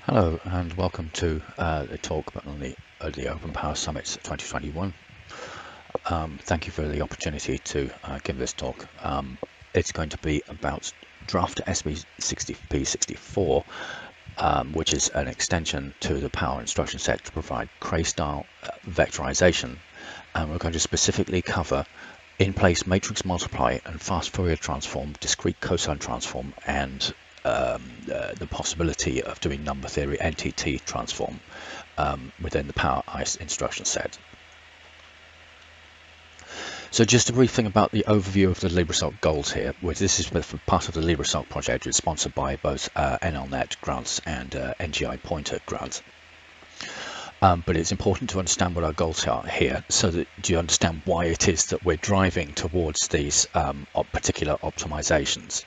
Hello and welcome to the talk on the OpenPOWER Summits 2021. Thank you for the opportunity to give this talk. It's going to be about draft SVP64, which is an extension to the power instruction set to provide Cray-style vectorization, and we're going to specifically cover in-place matrix multiply and fast Fourier transform, discrete cosine transform, and the possibility of doing number theory NTT transform within the power ICE instruction set. So just a brief thing about the overview of the Libre-SOC goals here, which this is part of the Libre-SOC project. It's sponsored by both NLNet grants and NGI Pointer grants. But it's important to understand what our goals are here, so that you understand why it is that we're driving towards these particular optimizations.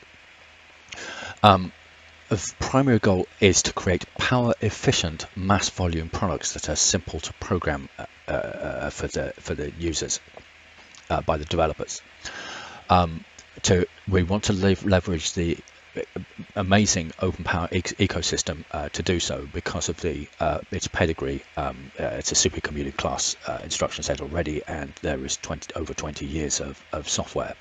The primary goal is to create power-efficient mass volume products that are simple to program for the users by the developers. We want to leverage the amazing OpenPOWER ecosystem to do so because of its pedigree. It's a supercomputing class instruction set already, and there is over 20 years of software.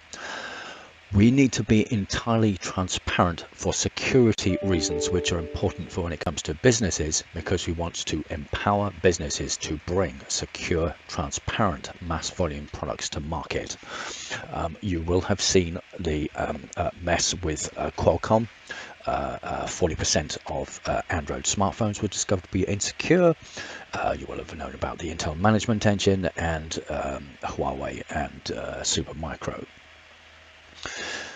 We need to be entirely transparent for security reasons, which are important for when it comes to businesses, because we want to empower businesses to bring secure, transparent mass volume products to market. You will have seen the mess with Qualcomm. 40% of Android smartphones were discovered to be insecure. You will have known about the Intel Management Engine and Huawei and Supermicro.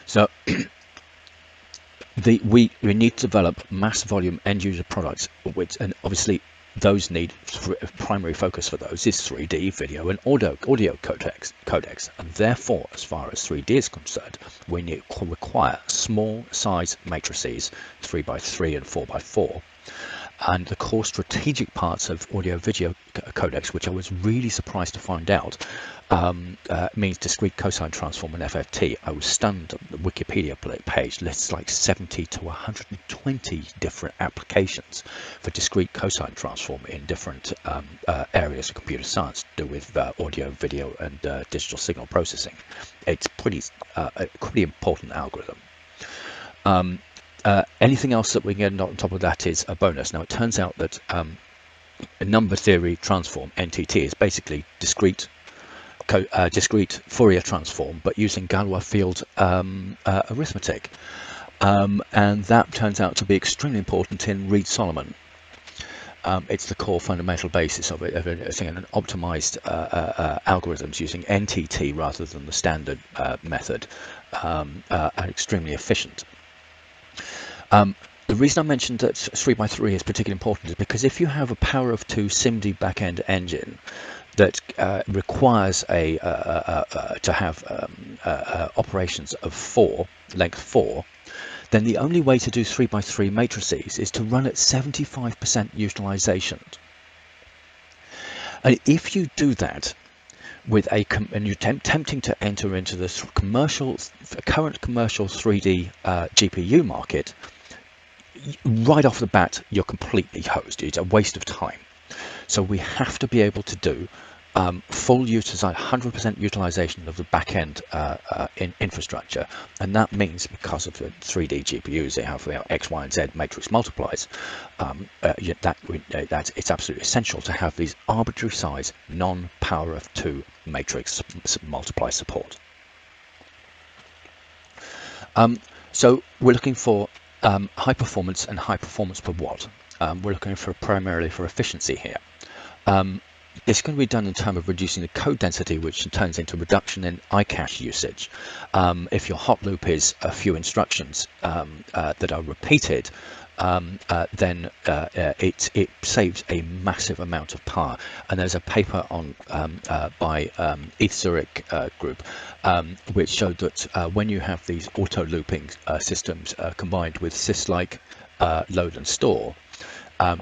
So we need to develop mass volume end user products, and obviously those need primary focus for those is 3D video and audio codecs, and therefore, as far as 3D is concerned, we require small size matrices, 3x3 and 4x4. And the core strategic parts of audio video codecs, which I was really surprised to find out, means discrete cosine transform and FFT. I was stunned at the Wikipedia page lists like 70 to 120 different applications for discrete cosine transform in different areas of computer science to do with audio, video, and digital signal processing. It's a pretty important algorithm. Anything else that we can get on top of that is a bonus. Now, it turns out that a number theory transform, NTT, is basically discrete Fourier transform, but using Galois field arithmetic. And that turns out to be extremely important in Reed-Solomon. It's the core fundamental basis of it, an optimized algorithms using NTT rather than the standard method, are extremely efficient. The reason I mentioned that 3x3 is particularly important is because if you have a power of 2 SIMD backend engine that requires to have operations of length 4, then the only way to do 3x3 matrices is to run at 75% utilization. And if you do that with and you're attempting to enter into the current commercial 3D GPU market, right off the bat, you're completely hosed. It's a waste of time. So we have to be able to do full 100% utilization of the back-end infrastructure, and that means because of the 3D GPUs they have X, Y, and Z matrix multiplies, it's absolutely essential to have these arbitrary size non-power of 2 matrix multiply support. So we're looking for high performance and high performance per watt. We're looking primarily for efficiency here. It's going to be done in terms of reducing the code density, which turns into reduction in iCache usage. If your hot loop is a few instructions that are repeated, then it saves a massive amount of power. And there's a paper on by Zurich group which showed that when you have these auto looping systems combined with sys-like load and store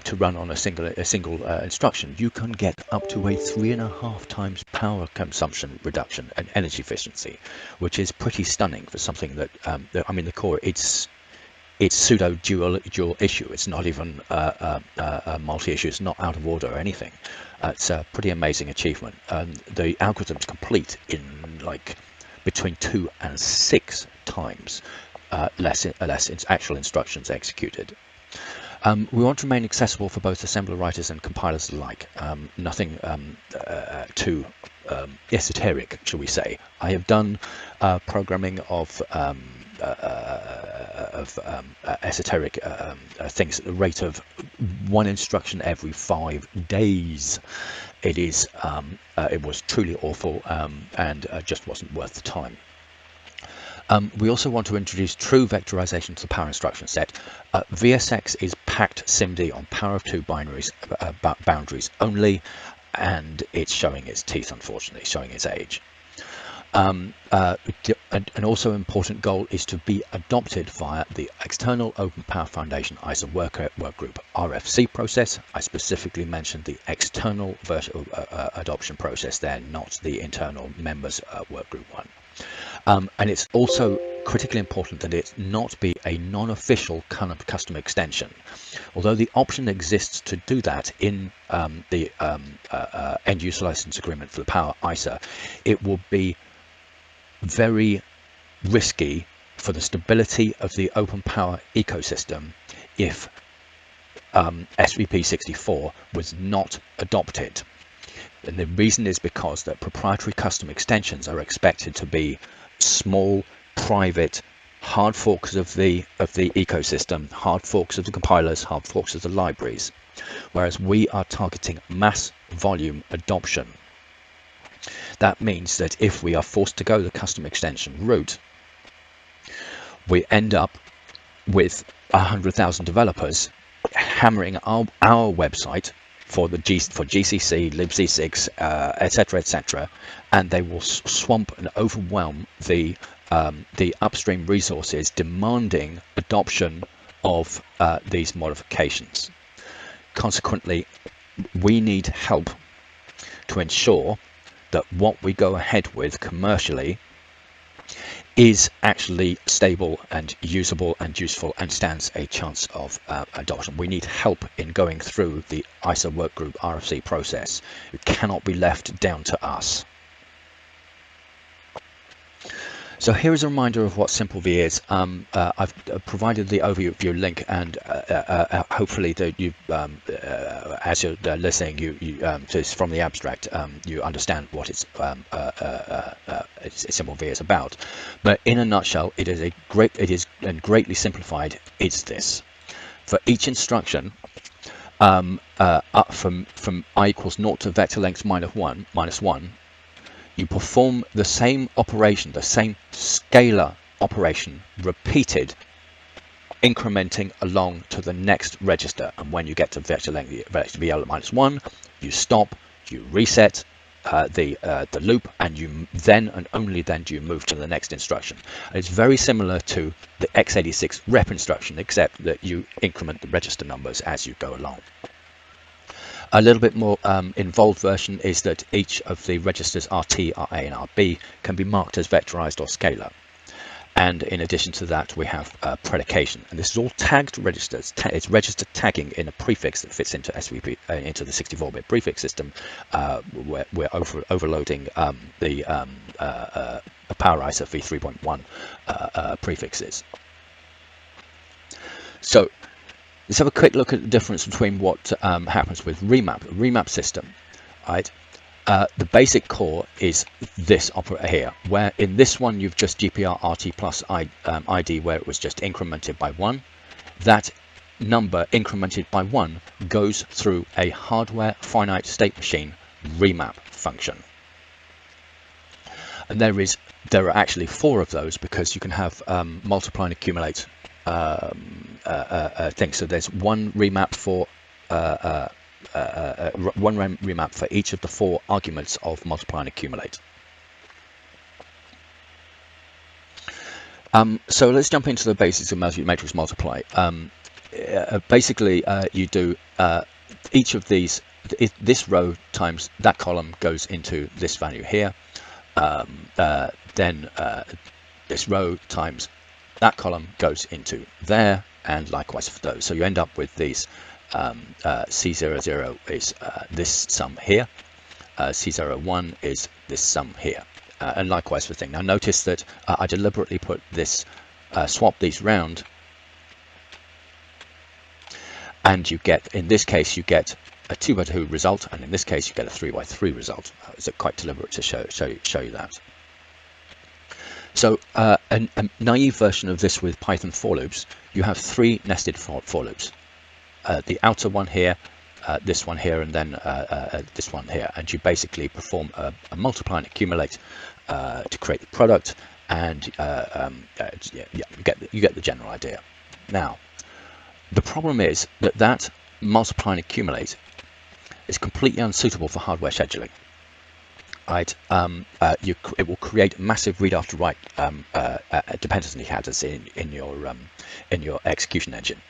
to run on a single instruction, you can get up to a 3.5 times power consumption reduction and energy efficiency, which is pretty stunning for something that I mean, the core, it's it's pseudo dual issue. It's not even a multi-issue. It's not out of order or anything. It's a pretty amazing achievement. The algorithm's complete in like between 2 and 6 times less actual instructions executed. We want to remain accessible for both assembler writers and compilers alike. Nothing too esoteric, shall we say. I have done programming of esoteric things at the rate of 1 instruction every 5 days. It was truly awful and just wasn't worth the time. We also want to introduce true vectorization to the power instruction set. VSX is packed SIMD on power of 2 binaries boundaries only, and it's showing its teeth, unfortunately, showing its age. An also important goal is to be adopted via the external OpenPOWER Foundation ISA workgroup RFC process. I specifically mentioned the external adoption process there, not the internal members workgroup one. And it's also critically important that it not be a non-official kind of custom extension. Although the option exists to do that in the end user license agreement for the Power ISA, it will be very risky for the stability of the OpenPOWER ecosystem if SVP64 was not adopted. And the reason is because that proprietary custom extensions are expected to be small, private, hard forks of the ecosystem, hard forks of the compilers, hard forks of the libraries, whereas we are targeting mass volume adoption. That means that if we are forced to go the custom extension route, we end up with 100,000 developers hammering our website for GCC, libc6, etc., and they will swamp and overwhelm the upstream resources demanding adoption of these modifications. Consequently, we need help to ensure that what we go ahead with commercially is actually stable and usable and useful and stands a chance of adoption. We need help in going through the ISA workgroup RFC process. It cannot be left down to us. So here is a reminder of what SimpleV is. I've provided the overview link, and hopefully that you, as you're listening, just from the abstract, you understand what SimpleV is about. But in a nutshell, it is and greatly simplified. It's this: for each instruction, up from I equals 0 to vector length minus one. You perform the same operation, the same scalar operation, repeated, incrementing along to the next register. And when you get to vector length VL minus 1, you stop, you reset the loop, and you then and only then do you move to the next instruction. And it's very similar to the x86 rep instruction, except that you increment the register numbers as you go along. A little bit more involved version is that each of the registers RT, RA, and RB can be marked as vectorized or scalar. And in addition to that, we have predication. And this is all tagged registers. It's register tagging in a prefix that fits into SVP, into the 64-bit prefix system, where we're overloading the Power ISA v3.1 prefixes. So let's have a quick look at the difference between what happens with remap. A remap system, right? The basic core is this operator here, where in this one you've just GPR RT plus ID, where it was just incremented by 1. That number incremented by 1 goes through a hardware finite state machine remap function. And there are actually 4 of those, because you can have multiply and accumulate things. So there's one remap for remap for each of the 4 arguments of multiply and accumulate. So let's jump into the basics of matrix multiply. Basically, you do each of these. This row times that column goes into this value here. Then this row times that column goes into there, and likewise for those. So you end up with these C00 is this sum here, C01 is this sum here, and likewise for thing. Now notice that I deliberately put this, swap these round, and you get, in this case, you get a 2x2 result, and in this case, you get a 3x3 result. It's quite deliberate to show you that. So a naive version of this with Python for loops, you have 3 nested for loops. The outer one here, this one here, and then this one here, and you basically perform a multiply and accumulate to create the product, and you get the general idea. Now, the problem is that multiply and accumulate is completely unsuitable for hardware scheduling. Right? It will create massive read after write dependency headers in your execution engine.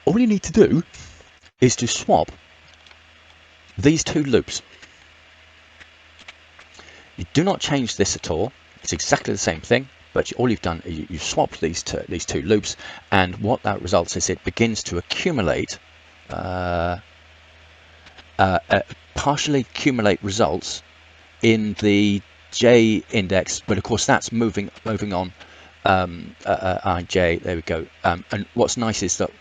All you need to do is to swap these 2 loops. You do not change this at all. It's exactly the same thing, but all you've done is you've swapped these two loops, and what that results is it begins to accumulate, partially accumulate results in the J index, but of course that's moving on. IJ, there we go. And what's nice is that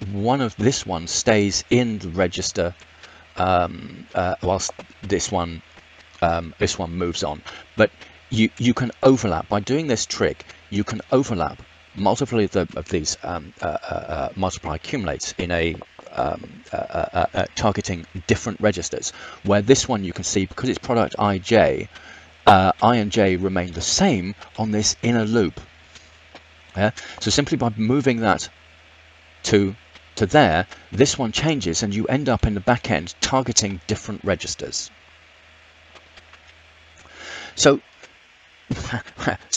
this one stays in the register whilst this one moves on. But you can overlap by doing this trick. You can overlap multiple of these multiply accumulates in a targeting different registers. Where this one you can see, because it's product IJ, I and J remain the same on this inner loop. Yeah? So simply by moving that to there, this one changes, and you end up in the back end targeting different registers. So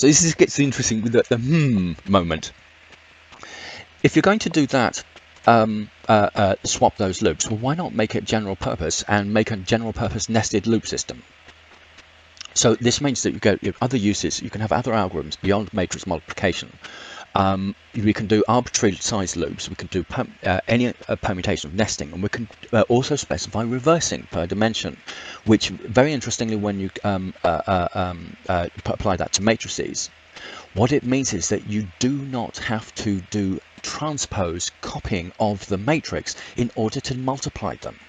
this gets interesting with the moment. If you're going to do that, swap those loops, well, why not make it general purpose and make a general purpose nested loop system? So this means that you get other uses. You can have other algorithms beyond matrix multiplication. We can do arbitrary size loops. We can do any permutation of nesting, and we can also specify reversing per dimension, which very interestingly, when you apply that to matrices, what it means is that you do not have to do transpose copying of the matrix in order to multiply them.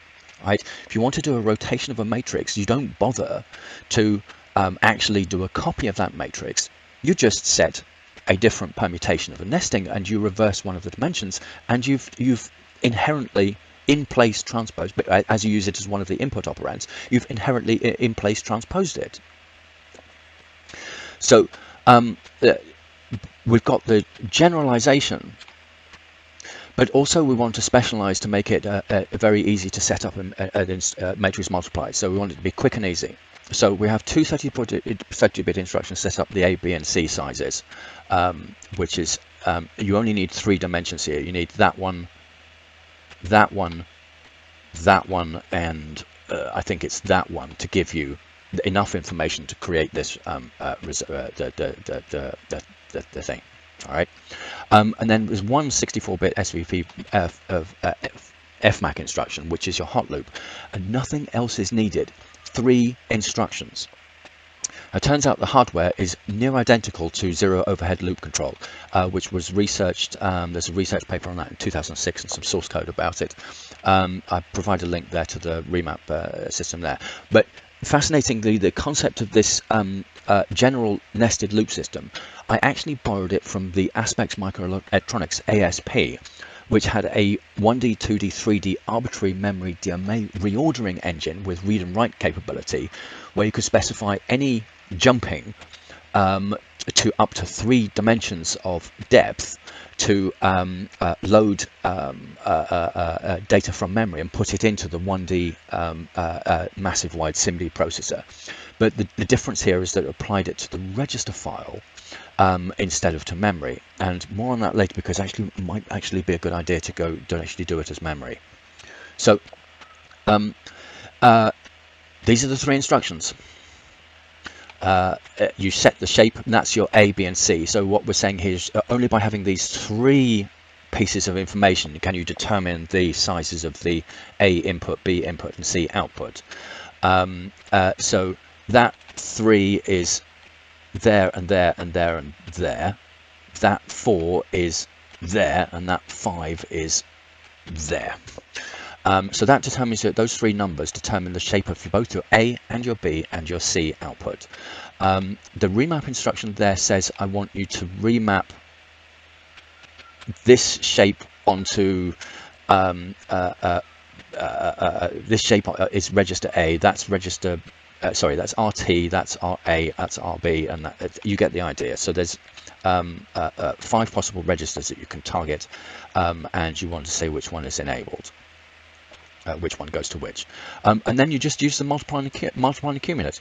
Right? If you want to do a rotation of a matrix, you don't bother to actually do a copy of that matrix. You just set a different permutation of a nesting, and you reverse one of the dimensions, and you've inherently in place transposed, but as you use it as one of the input operands, you've inherently in place transposed it. So we've got the generalization, but also we want to specialize to make it very easy to set up a matrix multiply. So we want it to be quick and easy. So we have two 30-bit instructions set up the A, B, and C sizes, which is you only need 3 dimensions here. You need that one, and I think it's that one to give you enough information to create this the thing. All right, and then there's one 64-bit SVP FMAC instruction, which is your hot loop, and nothing else is needed. 3 instructions. It turns out the hardware is near identical to zero overhead loop control, which was researched. There's a research paper on that in 2006 and some source code about it. I provide a link there to the REMAP system there. But fascinatingly, the concept of this general nested loop system, I actually borrowed it from the Aspects Microelectronics ASP, which had a 1D, 2D, 3D arbitrary memory DMA reordering engine with read and write capability, where you could specify any jumping to up to 3 dimensions of depth to load data from memory and put it into the 1D massive wide SIMD processor. But the difference here is that it applied it to the register file instead of to memory, and more on that later, because actually it might actually be a good idea to actually do it as memory. So these are the 3 instructions. you set the shape, and that's your A, B, and C. So what we're saying here is only by having these three pieces of information can you determine the sizes of the A input, B input, and C output. So that 3 is there and there and there and there. That 4 is there, and that 5 is there. So that determines that those three numbers determine the shape of both your A and your B and your C output. The remap instruction there says I want you to remap this shape onto this shape is register A, that's register sorry, that's RT, that's RA, that's RB, and that, you get the idea. So there's 5 possible registers that you can target, and you want to say which one is enabled, which one goes to which, and then you just use the multiply and accumulate.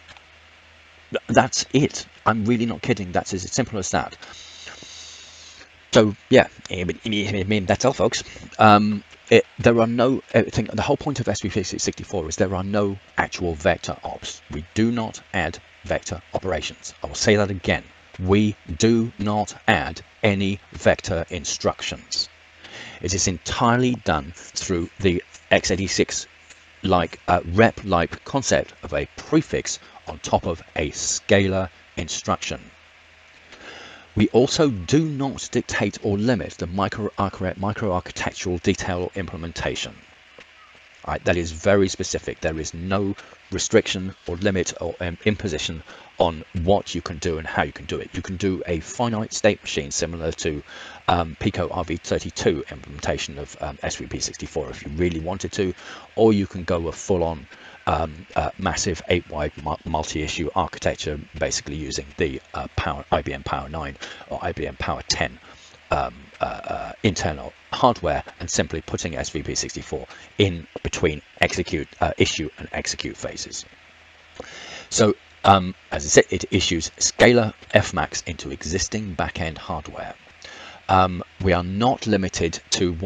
That's it. I'm really not kidding. That's as simple as that. So yeah, that's all, folks. There are no, the whole point of SVP64 is there are no actual vector ops. We do not add vector operations. I will say that again. We do not add any vector instructions. It is entirely done through the x86 like rep-like concept of a prefix on top of a scalar instruction. We also do not dictate or limit the microarchitectural detail or implementation. Right, that is very specific. There is no restriction or limit or imposition on what you can do and how you can do it. You can do a finite state machine similar to Pico RV32 implementation of SVP64 if you really wanted to, or you can go a full-on massive 8-wide multi-issue architecture, basically using the IBM Power 9 or IBM Power 10 internal hardware, and simply putting SVP64 in between issue and execute phases. So as I said, it issues scalar fmax into existing backend hardware. We are not limited to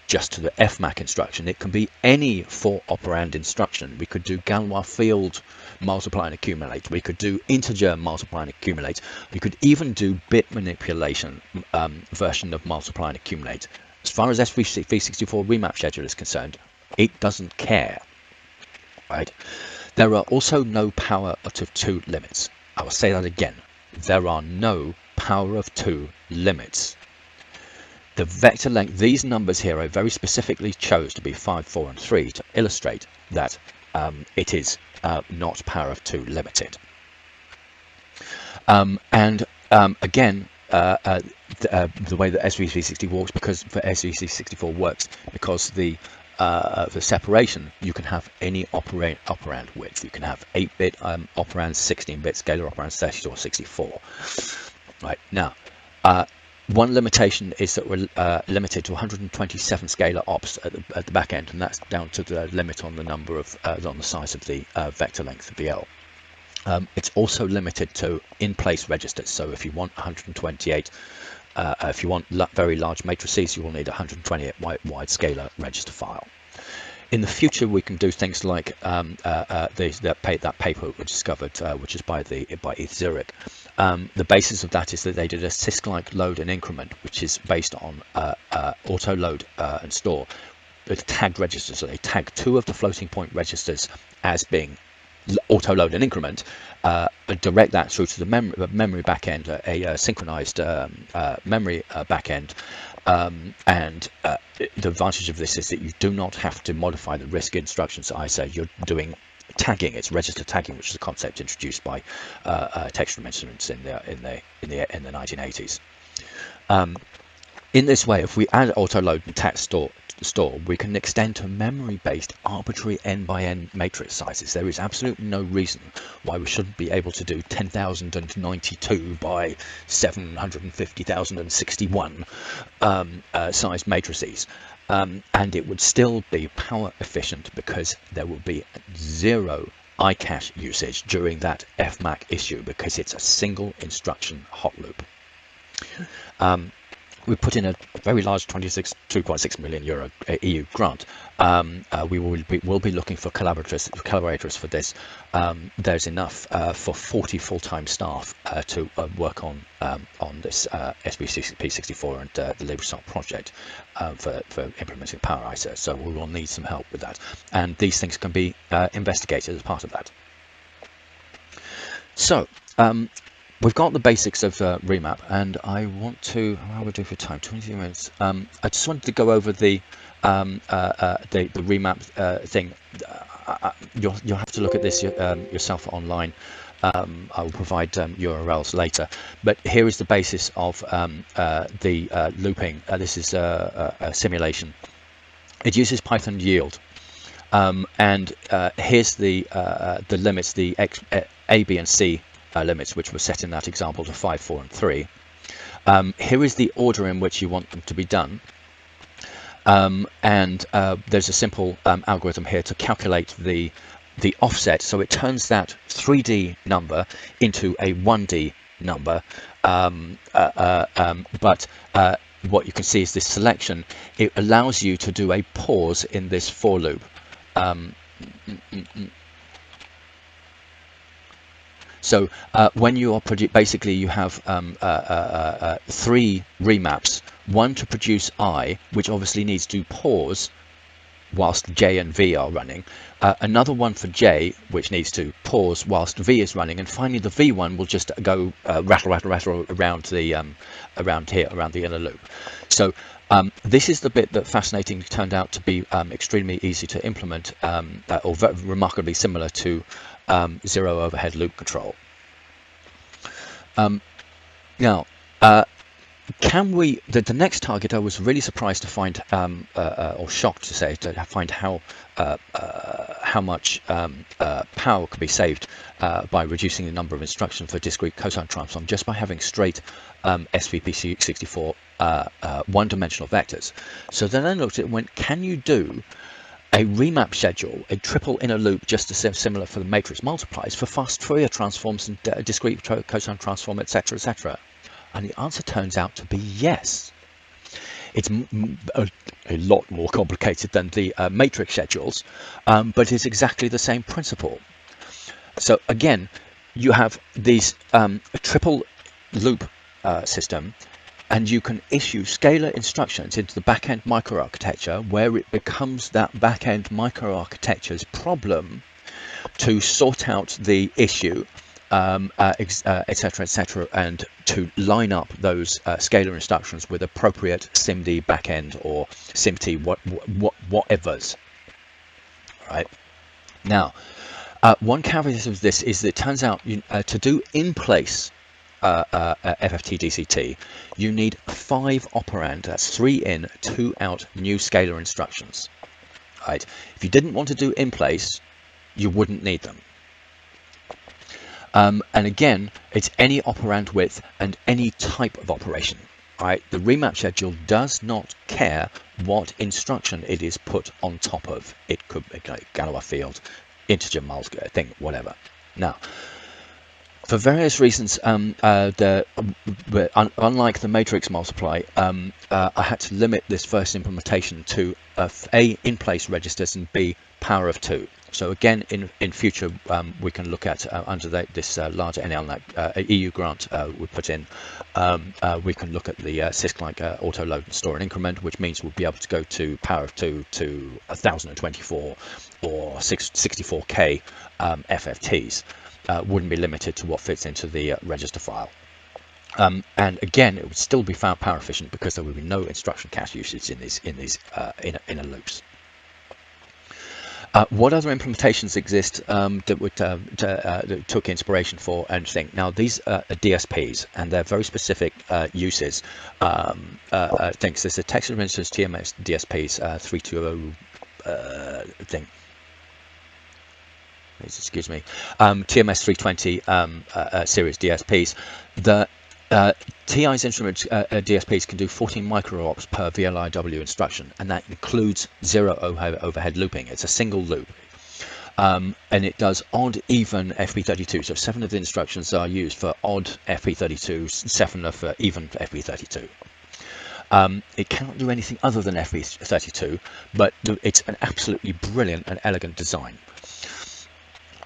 just to the fmac instruction. It can be any 4 operand instruction. We could do Galois field multiply and accumulate. We could do integer multiply and accumulate. We could even do bit manipulation version of multiply and accumulate. As far as SVP64 remap schedule is concerned, it doesn't care. Right? There are also no power of 2 limits. I will say that again. There are no power of 2 limits. The vector length, these numbers here I very specifically chose to be 5, 4, and 3 to illustrate that it is not power of 2 limited. Again, the way that SVP64 works, because the separation, you can have any operand width. You can have 8-bit operands, 16-bit scalar operands, 32 or 64. Right now, one limitation is that we're limited to 127 scalar ops at the back end, and that's down to the limit on the number of on the size of the vector length of VL. It's also limited to in-place registers. So if you want 128, if you want very large matrices, you will need 128 wide scalar register file. In the future, we can do things like that paper we discovered, which is by Eth Zurich. The basis of that is that they did a CISC-like load and increment, which is based on auto load and store with tagged registers. So they tag 2 of the floating point registers as being auto load and increment, and direct that through to the memory backend, a synchronized memory backend. And the advantage of this is that you do not have to modify the RISC instructions. I say you're doing tagging. It's register tagging, which is a concept introduced by Textron Instruments in the 1980s. In this way, if we add auto load and tag store, we can extend to memory-based arbitrary n-by-n matrix sizes. There is absolutely no reason why we shouldn't be able to do 10,092 by 750,061 size matrices. And it would still be power efficient because there will be 0 iCache usage during that fmac issue, because it's a single instruction hot loop. We put in a very large €2.6 million EU grant We will be looking for collaborators for this. There's enough for 40 full-time staff to work on this SVP64 and the Libre-SOC project for implementing Power ISO. So we will need some help with that, and these things can be investigated as part of that. So we've got the basics of remap, and I want to, how will we do for time? 20 minutes. I just wanted to go over the remap thing. You'll have to look at this yourself online. I will provide URLs later, but here is the basis of the looping. This is a simulation. It uses Python yield, and here's the limits, the A, B, and C limits, which were set in that example to 5, 4, and 3. Here is the order in which you want them to be done. And there's a simple algorithm here to calculate the offset, so it turns that 3D number into a 1D number. But what you can see is this selection. It allows you to do a pause in this for loop. So when you are basically you have 3 remaps, one to produce I, which obviously needs to pause whilst J and V are running, another one for J, which needs to pause whilst V is running, and finally the V one will just go rattle around the around the inner loop. So this is the bit that fascinatingly turned out to be extremely easy to implement, or remarkably similar to zero overhead loop control. Now, can we? The next target, I was really surprised to find, or shocked to say, to find how much power could be saved by reducing the number of instructions for discrete cosine transform just by having straight SVP64 one-dimensional vectors. So then I looked at it and went, can you do a remap schedule, a triple inner loop, just as similar for the matrix multiplies for fast Fourier transforms and discrete cosine transform, etc., etc.? And the answer turns out to be yes. It's a lot more complicated than the matrix schedules, but it's exactly the same principle. So again, you have these triple loop system, and you can issue scalar instructions into the backend microarchitecture, where it becomes that backend microarchitecture's problem to sort out the issue, etc., etc., and to line up those scalar instructions with appropriate SIMD backend or SIMT whatevers. Right now, one caveat of this is that it turns out to do in place FFT DCT, you need 5 operand, that's 3 in, 2 out new scalar instructions. Right? If you didn't want to do in place, you wouldn't need them. And again, it's any operand width and any type of operation. Right? The remap schedule does not care what instruction it is put on top of. It could be like Galois field, integer mul thing, whatever. Now, for various reasons, unlike the matrix multiply, I had to limit this first implementation to A, in-place registers, and B, power of 2. So again, in future, we can look at, under this larger NLNAC EU grant we put in, we can look at the CISC-like auto load and store and increment, which means we'll be able to go to power of 2 to 1024 or 64K FFTs. Wouldn't be limited to what fits into the register file. And again, it would still be found power efficient because there would be no instruction cache usage in these inner loops. What other implementations exist that took inspiration for and think? Now, these are DSPs, and they're very specific uses. Things. There's a text administers TMS DSPs 320 thing. Excuse me, TMS 320 series DSPs. The TI's instrument DSPs can do 14 microops per VLIW instruction, and that includes 0 overhead looping. It's a single loop, and it does odd, even FP32. So 7 of the instructions are used for odd FP32, 7 are for even FP32. It cannot do anything other than FV32, but it's an absolutely brilliant and elegant design.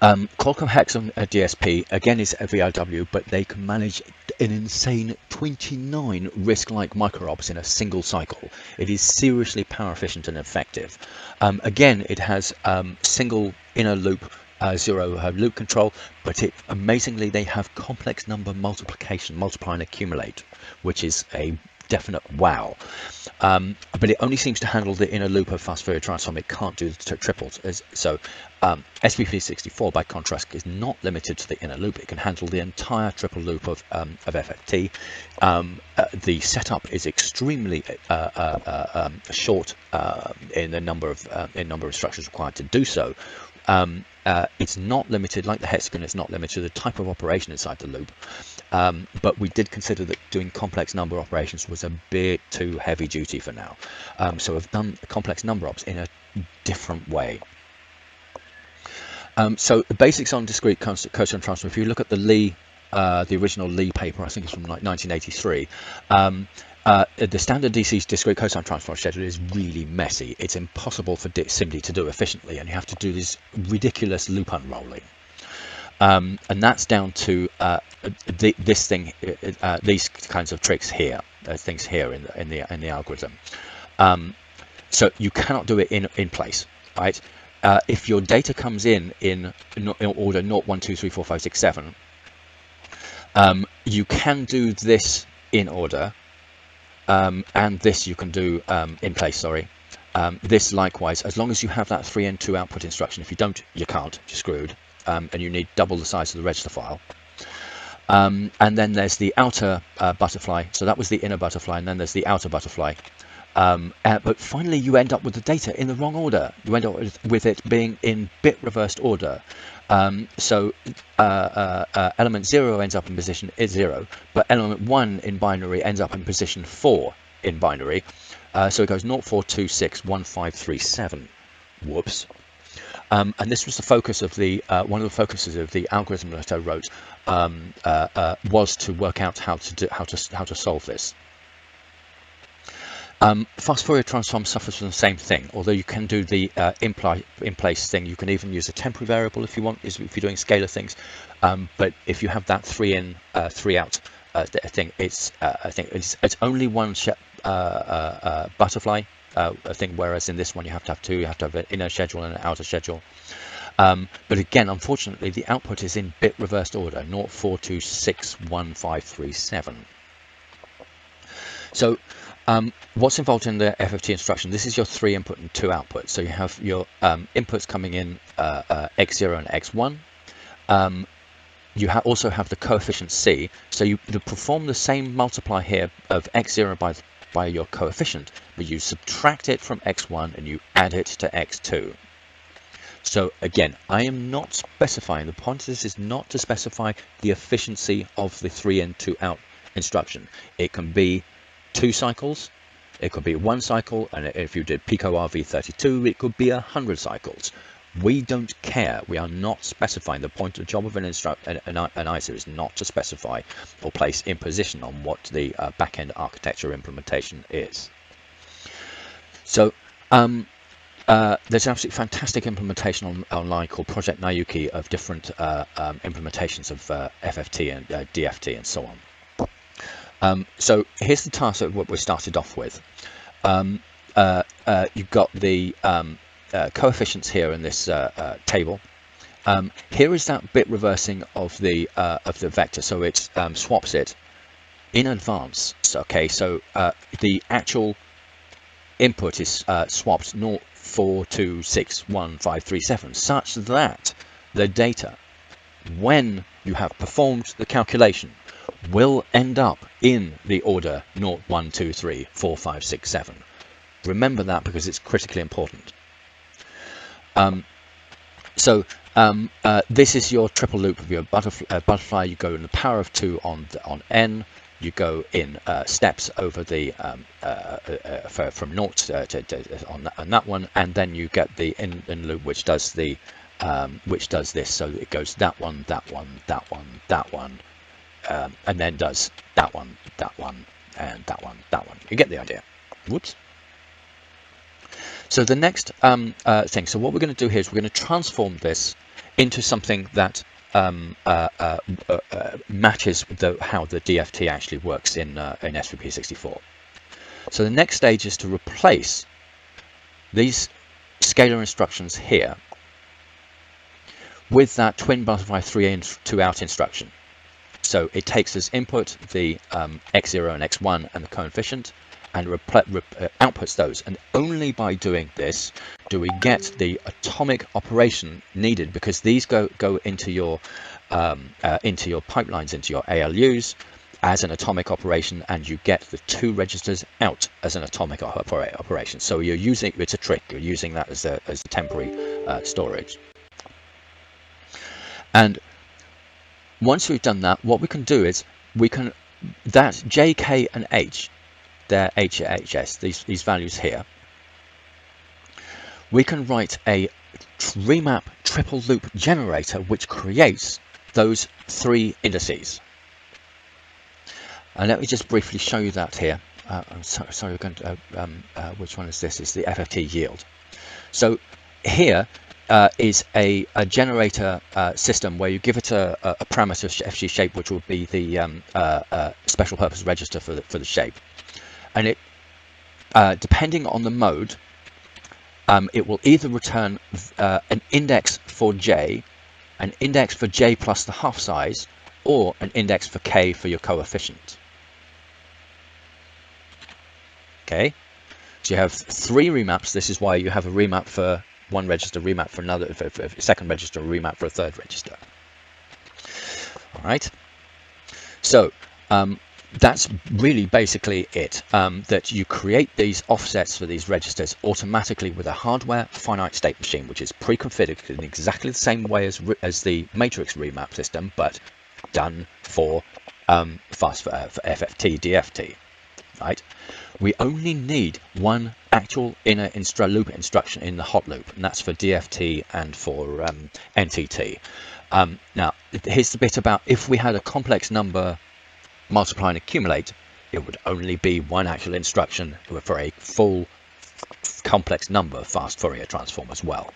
Qualcomm Hex on a DSP again is a VIW, but they can manage an insane 29 RISC-like micro-ops in a single cycle. It is seriously power efficient and effective. Again, it has single inner loop, zero loop control, but amazingly they have complex number multiplication, multiply and accumulate, which is a definite wow. But it only seems to handle the inner loop of fast Fourier transform. It can't do the triples. So SVP64, by contrast, is not limited to the inner loop. It can handle the entire triple loop of FFT. The setup is extremely short in the number of instructions required to do so. It's not limited, like the hexagon, it's not limited to the type of operation inside the loop. But we did consider that doing complex number operations was a bit too heavy duty for now. So we've done complex number ops in a different way. So the basics on discrete cosine transform, if you look at the Lee, the original Lee paper, I think it's from like 1983, the standard DC discrete cosine transform schedule is really messy. It's impossible for SIMD to do efficiently, and you have to do this ridiculous loop unrolling. And that's down to this thing, these kinds of tricks here, things here in the algorithm. So you cannot do it in place, right? If your data comes in order 0, 1, 2, 3, 4, 5, 6, 7, you can do this in order, and this you can do in place. Sorry, this likewise, as long as you have that 3 and 2 output instruction. If you don't, you can't. You're screwed. And you need double the size of the register file. And then there's the outer butterfly. So that was the inner butterfly, and then there's the outer butterfly. But finally, you end up with the data in the wrong order. You end up with it being in bit reversed order. So element 0 ends up in position 0, but element 1 in binary ends up in position 4 in binary. So it goes 0, 4, 2, 6, 1, 5, 3, 7. Whoops. And this was the focus of the one of the focuses of the algorithm that I wrote, was to work out how to solve this. Fast Fourier transform suffers from the same thing, although you can do the in place thing. You can even use a temporary variable if you want, if you're doing scalar things. But if you have that 3 in, 3 out thing, it's I think it's only one butterfly thing, whereas in this one you have to have 2. You have to have an inner schedule and an outer schedule. But again, unfortunately, the output is in bit reversed order: 0, 4, 2, 6, 1, 5, 3, 7. So what's involved in the FFT instruction? This is your 3 input and 2 output. So you have your inputs coming in x0 and x1. You also have the coefficient c. So you perform the same multiply here of x0 by your coefficient, but you subtract it from x1 and you add it to x2. So again, I am not specifying, the point of this is not to specify the efficiency of the 3 in 2 out instruction. It can be 2 cycles, it could be 1 cycle, and if you did Pico RV32, it could be 100 cycles. We don't care. We are not specifying. The point, the job of an ISA is not to specify or place imposition on what the back-end architecture implementation is. So there's an absolutely fantastic implementation online called Project Nayuki of different implementations of FFT and DFT and so on. So here's the task of what we started off with. You've got the coefficients here in this table. Here is that bit reversing of the vector, so it swaps it in advance. So, okay, so the actual input is swapped 0, 4, 2, 6, 1, 5, 3, 7, such that the data, when you have performed the calculation, will end up in the order 0, 1, 2, 3, 4, 5, 6, 7. Remember that because it's critically important. This is your triple loop of your butterfly. You go in the power of 2 on n. You go in steps over the from 0 to on that one, and then you get the in loop which does the this. So it goes that one, that one, that one, that one, and then does that one, that one, and that one. You get the idea. Whoops. So the next thing, so what we're going to do here is we're going to transform this into something that matches how the DFT actually works in SVP64. So the next stage is to replace these scalar instructions here with that twin butterfly 3 in 2 out instruction. So it takes as input the x0 and x1 and the coefficient, and outputs those, and only by doing this do we get the atomic operation needed, because these go into your pipelines, into your ALUs as an atomic operation, and you get the 2 registers out as an atomic operation. So you're using, it's a trick, you're using that as a temporary storage. And once we've done that, what we can do is we can, that J, K and H, their HS, these values here, we can write a remap triple loop generator which creates those 3 indices. And let me just briefly show you that here. I'm sorry, we're going to, which one is this? It's the FFT yield. So here is a generator system where you give it a parameter FG shape, which will be the special purpose register for the shape. And it, depending on the mode, it will either return an index for J, an index for J plus the half size, or an index for K for your coefficient. Okay, so you have 3 remaps. This is why you have a remap for one register, remap for another, for a second register, remap for a third register. All right, so that's really basically it, that you create these offsets for these registers automatically with a hardware finite state machine, which is pre-configured in exactly the same way as the matrix remap system, but done for FFT DFT. Right, we only need one actual inner loop instruction in the hot loop, and that's for DFT and for NTT. Now here's the bit about if we had a complex number multiply and accumulate, it would only be one actual instruction for a full complex number fast Fourier transform as well.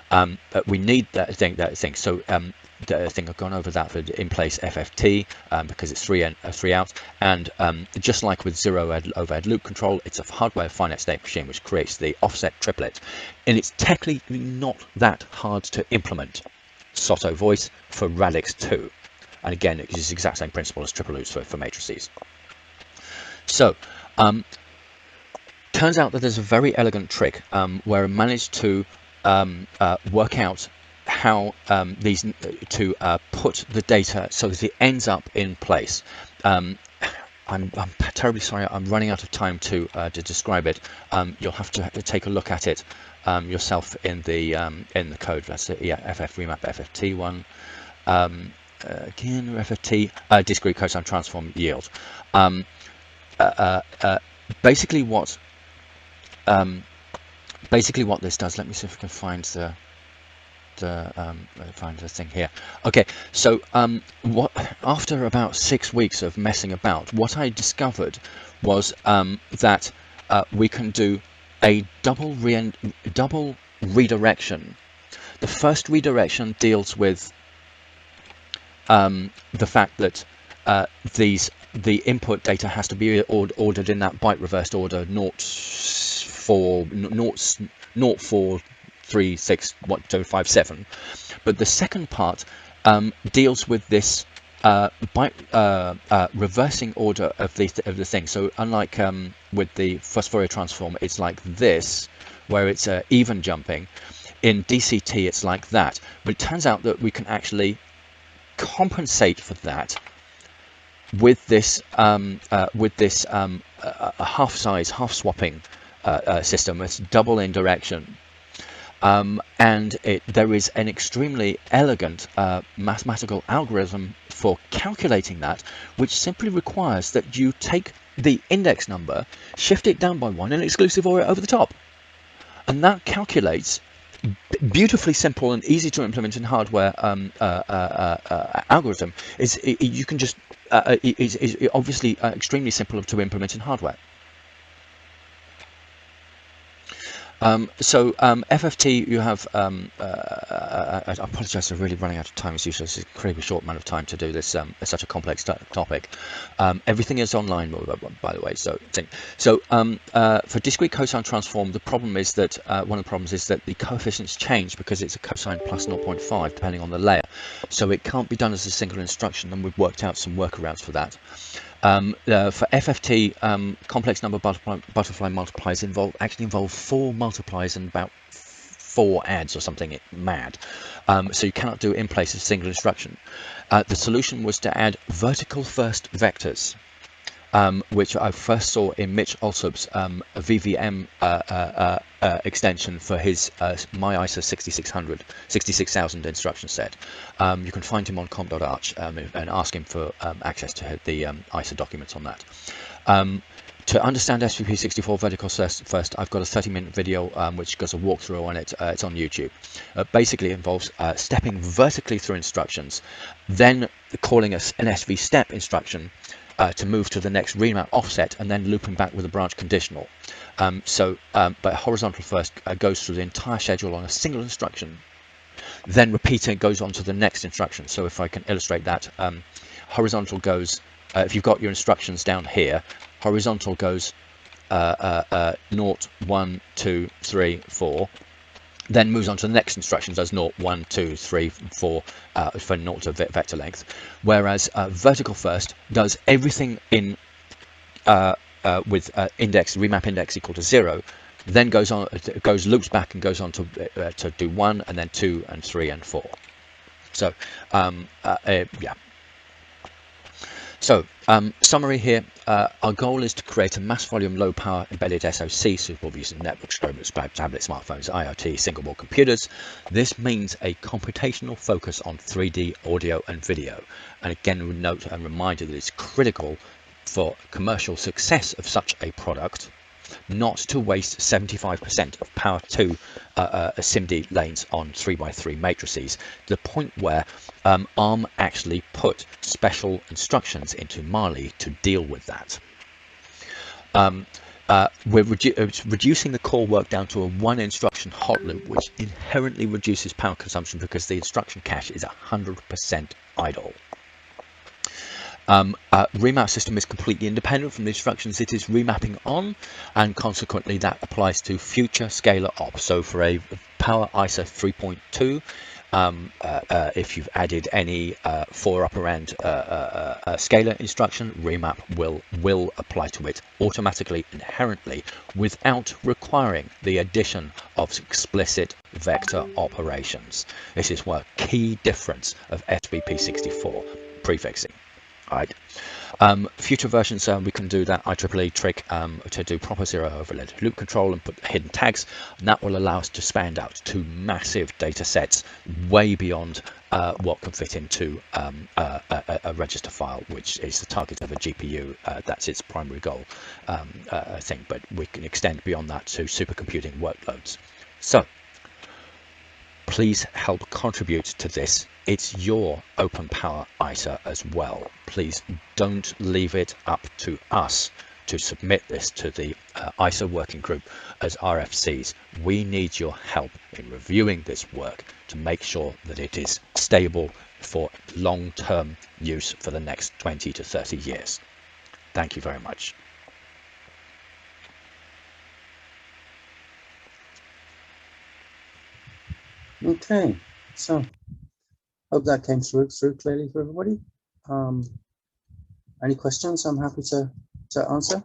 But we need that thing. So I think I've gone over that for in place FFT because it's 3 in, 3 out, and just like with zero overhead loop control, it's a hardware finite state machine which creates the offset triplet, and it's technically not that hard to implement. SOTO voice for Radix 2. And again, it uses the exact same principle as triple loops for matrices. So, turns out that there's a very elegant trick where I managed to work out how to put the data so that it ends up in place. I'm terribly sorry, I'm running out of time to describe it. You'll have to take a look at it yourself in the code. That's it. Yeah, FF remap FFT one. Again, FFT discrete cosine transform yield. Basically what this does. Let me see if I can find the thing here. Okay, so after about 6 weeks of messing about, what I discovered was that we can do a double redirection. The first redirection deals with the fact that the input data has to be ordered in that byte reversed order 04361257. But the second part deals with this byte reversing order of the thing. So unlike with the first Fourier transform, it's like this, where it's even jumping. In DCT, it's like that. But it turns out that we can actually compensate for that with this half size, half swapping system. It's double in direction, and there is an extremely elegant mathematical algorithm for calculating that, which simply requires that you take the index number, shift it down by 1, and exclusive OR it over the top, and that calculates beautifully simple and easy to implement in hardware algorithm is you can just is obviously extremely simple to implement in hardware. FFT, you have, I apologize for really running out of time. It's usually a incredibly short amount of time to do this. It's such a complex topic. Everything is online, by the way. For discrete cosine transform, the problem is that one of the problems is that the coefficients change because it's a cosine plus 0.5 depending on the layer. So it can't be done as a single instruction, and we've worked out some workarounds for that. For FFT, complex number butterfly multipliers actually involve 4 multipliers and about 4 adds or something mad. So you cannot do it in place of a single instruction. The solution was to add vertical first vectors, which I first saw in Mitch Alsop's VVM extension for his MyISA 66,000 instruction set. You can find him on comp.arch and ask him for access to the ISA documents on that. To understand SVP64 vertical first, I've got a 30-minute video which does a walkthrough on it. It's on YouTube. Basically, it involves stepping vertically through instructions, then calling an SV step instruction to move to the next remap offset, and then looping back with a branch conditional. But horizontal first goes through the entire schedule on a single instruction, then repeating goes on to the next instruction. So if I can illustrate that, horizontal goes, if you've got your instructions down here, horizontal goes 0, 1, 2, 3, 4, then moves on to the next instructions as 0, 1, 2, 3, 4 for 0 to vector length, whereas vertical first does everything in with index remap index equal to 0, then goes on, loops back and goes on to do 1 and then 2 and 3 and 4. So yeah. So, summary here, our goal is to create a mass volume, low power embedded SoC suitable for using networks, tablets, smartphones, IoT, single board computers. This means a computational focus on 3D audio and video. And again, we note and reminder that it's critical for commercial success of such a product not to waste 75% of power to SIMD lanes on 3x3 matrices, to the point where ARM actually put special instructions into Mali to deal with that. We're reducing the core work down to a 1 instruction hot loop, which inherently reduces power consumption because the instruction cache is 100% idle. Remap system is completely independent from the instructions it is remapping on, and consequently that applies to future scalar ops. So for a power ISA 3.2, if you've added any 4 operand scalar instruction, remap will apply to it automatically, inherently, without requiring the addition of explicit vector operations. This is one key difference of SVP64 prefixing. Right. Future versions, we can do that IEEE trick to do proper zero overload loop control and put hidden tags, and that will allow us to span out to massive data sets way beyond what can fit into a register file, which is the target of a GPU. That's its primary goal thing, but we can extend beyond that to supercomputing workloads. So please help contribute to this. It's your OpenPOWER ISA as well. Please don't leave it up to us to submit this to the ISA working group as RFCs. We need your help in reviewing this work to make sure that it is stable for long-term use for the next 20 to 30 years. Thank you very much. Okay, so hope that came through clearly for everybody. Any questions? I'm happy to answer.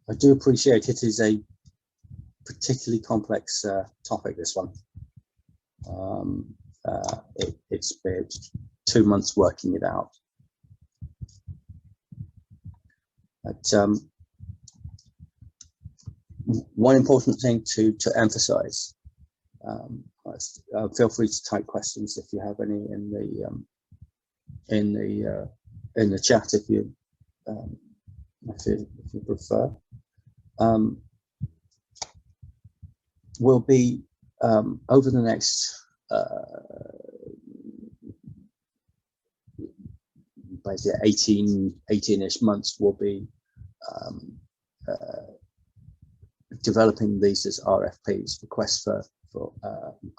I do appreciate it is a particularly complex topic, this one. It's been 2 months working it out. But one important thing to emphasize, feel free to type questions if you have any in the chat if you prefer. will be over the next basically 18-ish months, will be developing these as RFPs, requests for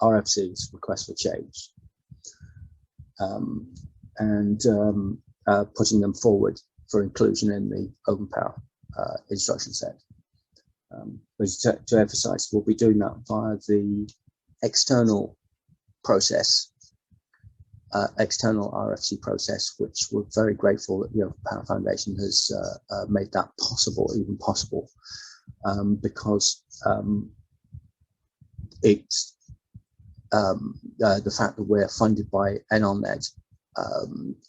RFCs, requests for change, and putting them forward for inclusion in the OpenPOWER instruction set. To emphasize, we'll be doing that via the external process, external RFC process, which we're very grateful that the OpenPOWER Foundation has made that possible, because it's the fact that we're funded by NLNet,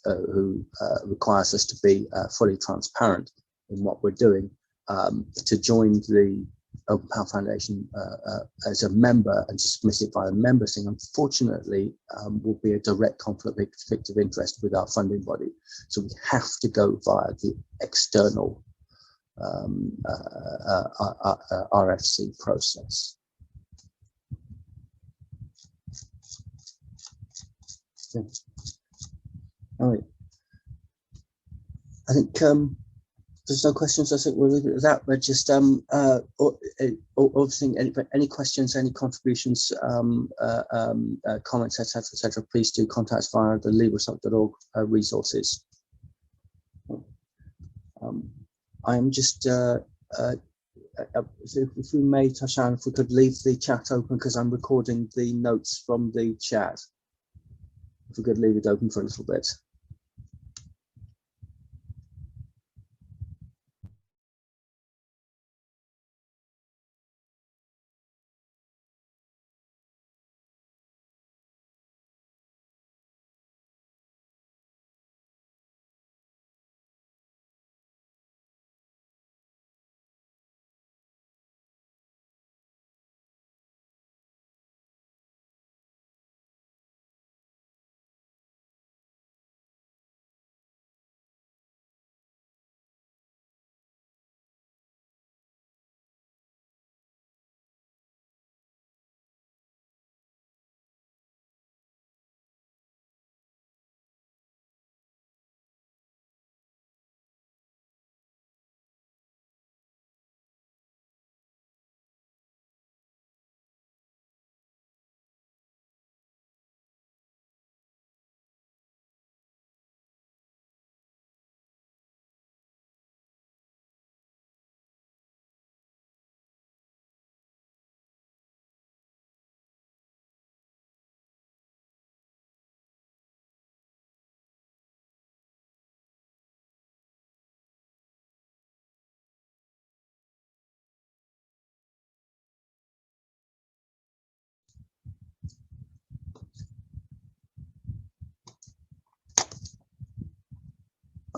who requires us to be fully transparent in what we're doing. To join the OpenPOWER Foundation as a member and to submit it via a member thing, unfortunately, will be a direct conflict of interest with our funding body. So we have to go via the external RFC process. Yeah. All right. I think there's no questions. I think we'll leave it at that. But just any questions, any contributions, comments, etc. Please do contact us via the Libre-SOC.org resources. I am just if we may, Tashan, if we could leave the chat open, because I'm recording the notes from the chat. If we could leave it open for a little bit.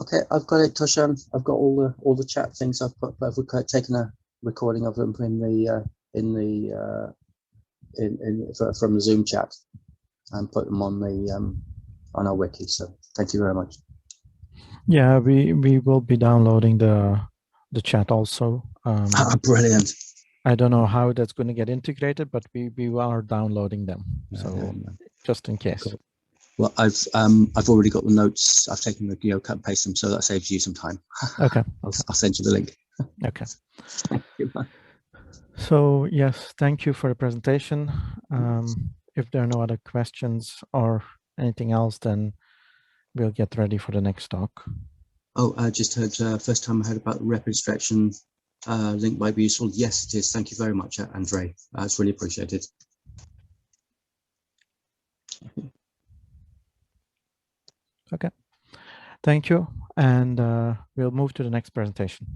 Okay, I've got it, Toshan. I've got all the chat things I've put, but I've taken a recording of them from the from the Zoom chat and put them on the on our wiki. So thank you very much. Yeah, we will be downloading the chat also. Brilliant. I don't know how that's going to get integrated, but we are downloading them. So just in case. Cool. Well, I've already got the notes. I've taken the cut and paste them, so that saves you some time. Okay. I'll send you the link. Okay. Thank you. So yes, thank you for the presentation. If there are no other questions or anything else, then we'll get ready for the next talk. Oh, I just heard first time I heard about the rep instruction link might be useful. Yes, it is. Thank you very much, Andre. It's really appreciated. Okay. Thank you. And we'll move to the next presentation.